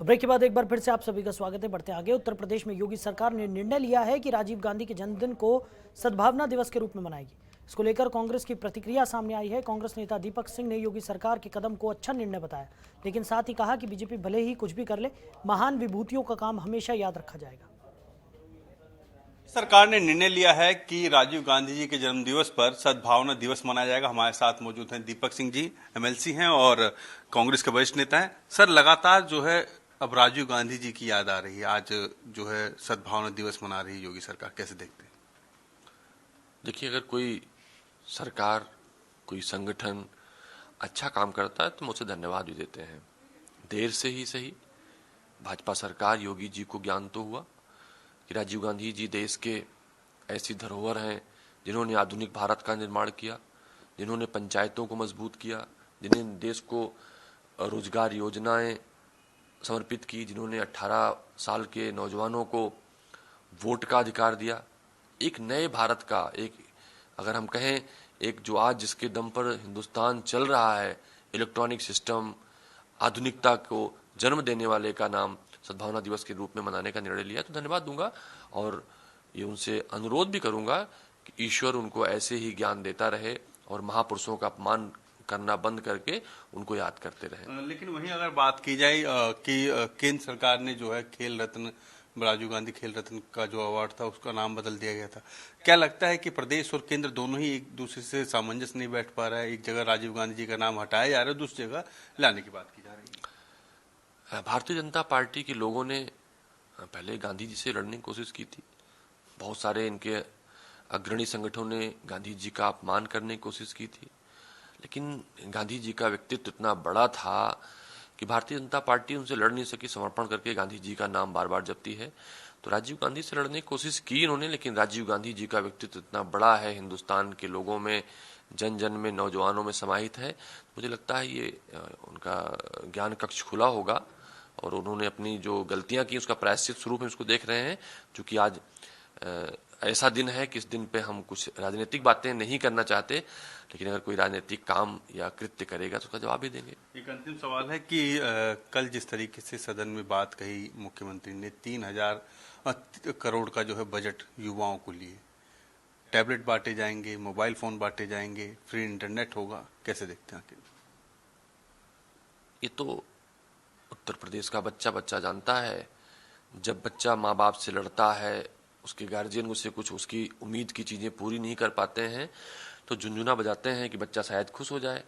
तो ब्रेक के बाद एक बार फिर से आप सभी का स्वागत है। बढ़ते आगे, उत्तर प्रदेश में योगी सरकार ने निर्णय लिया है कि राजीव गांधी के जन्मदिन को सद्भावना दिवस के रूप में मनाएगी। इसको लेकर कांग्रेस की प्रतिक्रिया सामने आई है। कांग्रेस नेता दीपक सिंह ने योगी सरकार के कदम को अच्छा निर्णय बताया, लेकिन साथ ही कहा कि बीजेपी भले ही कुछ भी कर ले, महान विभूतियों का काम हमेशा याद रखा जाएगा। सरकार ने निर्णय लिया है कि राजीव गांधी जी के जन्म दिवस पर सद्भावना दिवस मनाया जाएगा। हमारे साथ मौजूद हैं दीपक सिंह जी, एमएलसी हैं और कांग्रेस के वरिष्ठ नेता हैं। सर, लगातार जो है अब राजीव गांधी जी की याद आ रही है, आज जो है सद्भावना दिवस मना रही है योगी सरकार, कैसे देखते हैं? देखिए, अगर कोई सरकार, कोई संगठन अच्छा काम करता है तो हम उसे धन्यवाद भी देते हैं। देर से ही सही भाजपा सरकार, योगी जी को ज्ञान तो हुआ कि राजीव गांधी जी देश के ऐसी धरोहर हैं जिन्होंने आधुनिक भारत का निर्माण किया, जिन्होंने पंचायतों को मजबूत किया, जिन्होंने देश को रोजगार योजनाएं समर्पित की, जिन्होंने 18 साल के नौजवानों को वोट का अधिकार दिया। एक नए भारत का, एक अगर हम कहें, एक जो आज जिसके दम पर हिंदुस्तान चल रहा है, इलेक्ट्रॉनिक सिस्टम, आधुनिकता को जन्म देने वाले का नाम सद्भावना दिवस के रूप में मनाने का निर्णय लिया, तो धन्यवाद दूंगा और ये उनसे अनुरोध भी करूंगा कि ईश्वर उनको ऐसे ही ज्ञान देता रहे और महापुरुषों का अपमान करना बंद करके उनको याद करते रहे। लेकिन वहीं अगर बात की जाए कि केंद्र सरकार ने जो है खेल रत्न, राजीव गांधी खेल रत्न का जो अवार्ड था उसका नाम बदल दिया गया था, क्या लगता है कि प्रदेश और केंद्र दोनों ही एक दूसरे से सामंजस्य नहीं बैठ पा रहा है? एक जगह राजीव गांधी जी का नाम हटाया जा रहा है, दूसरी जगह लाने की बात की जा रही है। भारतीय जनता पार्टी के लोगों ने पहले गांधी जी से लड़ने की कोशिश की थी। बहुत सारे इनके अग्रणी संगठनों ने गांधी जी का अपमान करने की कोशिश की थी, लेकिन गांधी जी का व्यक्तित्व इतना बड़ा था कि भारतीय जनता पार्टी उनसे लड़ नहीं सकी, समर्पण करके गांधी जी का नाम बार बार जपती है। तो राजीव गांधी से लड़ने की कोशिश की इन्होंने, लेकिन राजीव गांधी जी का व्यक्तित्व इतना बड़ा है, हिंदुस्तान के लोगों में, जन जन में, नौजवानों में समाहित है। मुझे लगता है ये उनका ज्ञान कक्ष खुला होगा और उन्होंने अपनी जो गलतियां की उसका प्रायश्चित स्वरूप में उसको देख रहे हैं। चूंकि आज ऐसा दिन है कि इस दिन पे हम कुछ राजनीतिक बातें नहीं करना चाहते, लेकिन अगर कोई राजनीतिक काम या कृत्य करेगा तो उसका जवाब भी देंगे। एक अंतिम सवाल है कि कल जिस तरीके से सदन में बात कही मुख्यमंत्री ने, 3000 करोड़ का जो है बजट युवाओं को लिए, टैबलेट बांटे जाएंगे, मोबाइल फोन बांटे जाएंगे, फ्री इंटरनेट होगा, कैसे देखते हैं? ये तो उत्तर प्रदेश का बच्चा बच्चा जानता है। जब बच्चा माँ बाप से लड़ता है, उसके गार्जियन उससे कुछ उसकी उम्मीद की चीजें पूरी नहीं कर पाते हैं, तो झुनझुना बजाते हैं कि बच्चा शायद खुश हो जाए।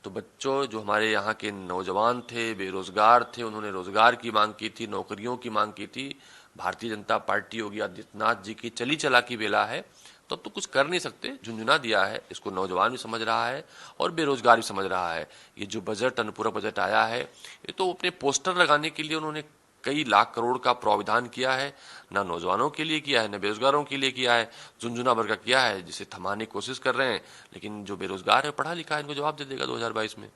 तो बच्चों, जो हमारे यहाँ के नौजवान थे, बेरोजगार थे, उन्होंने रोजगार की मांग की थी, नौकरियों की मांग की थी। भारतीय जनता पार्टी, योगी आदित्यनाथ जी की चली चला की बेला है, तो अब तो कुछ कर नहीं सकते, झुंझुना दिया है। इसको नौजवान भी समझ रहा है और बेरोजगार भी समझ रहा है। ये जो बजट, अनुपूरक बजट आया है, ये तो अपने पोस्टर लगाने के लिए उन्होंने कई लाख करोड़ का प्रावधान किया है। ना नौजवानों के लिए किया है, न बेरोजगारों के लिए किया है, झुंझुना भर का किया है, जिसे थमाने की कोशिश कर रहे हैं। लेकिन जो बेरोजगार है, पढ़ा लिखा है, इनको जवाब दे देगा 2022 में।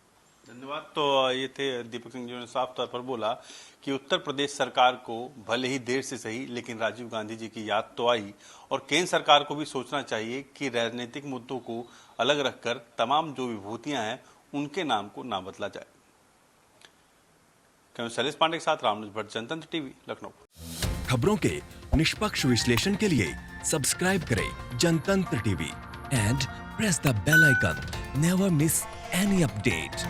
धन्यवाद। तो ये थे दीपक सिंह जी ने साफ तौर पर बोला कि उत्तर प्रदेश सरकार को भले ही देर से सही, लेकिन राजीव गांधी जी की याद तो आई और केंद्र सरकार को भी सोचना चाहिए कि राजनीतिक मुद्दों को अलग रखकर तमाम जो विभूतियां हैं उनके नाम को ना बदला जाए। शैलेश पांडे के साथ रामनुज भट्ट, जनतंत्र टीवी, लखनऊ। खबरों के निष्पक्ष विश्लेषण के लिए सब्सक्राइब करें Jantantra TV and press the bell icon. Never miss any update.